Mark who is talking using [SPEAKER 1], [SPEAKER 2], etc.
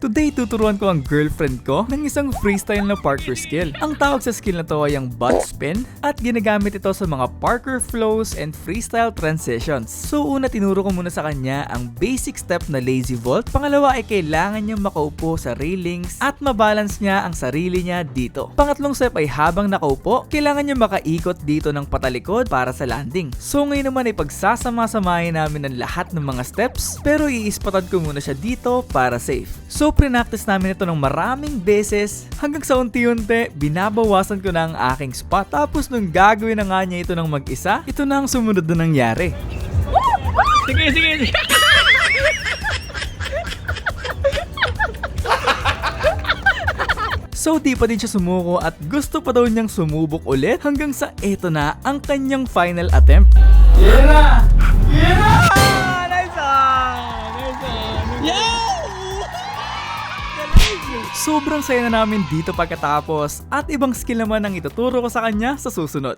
[SPEAKER 1] Today, tuturuan ko ang girlfriend ko ng isang freestyle na parkour skill. Ang tawag sa skill na to ay ang butt spin at ginagamit ito sa mga parkour flows and freestyle transitions. So una, tinuro ko muna sa kanya ang basic step na lazy vault. Pangalawa ay kailangan niyang makaupo sa railings at mabalance niya ang sarili niya dito. Pangatlong step ay habang nakaupo, kailangan niya makaikot dito ng patalikod para sa landing. So ngayon naman ay pagsasama-samahin namin ang lahat ng mga steps, pero iispatan ko muna siya dito para safe. So pre-practice namin ito ng maraming beses hanggang sa unti-unti binabawasan ko na ang aking spot. Tapos nung gagawin na nga niya ito ng mag-isa, ito na ang sumunod na nangyari. Sige. So di pa din siya sumuko at gusto pa daw niyang sumubok ulit hanggang sa eto na ang kanyang final attempt. Yeah! Nice one! Yeah! Sobrang saya na namin dito pagkatapos at ibang skill naman ang ituturo ko sa kanya sa susunod.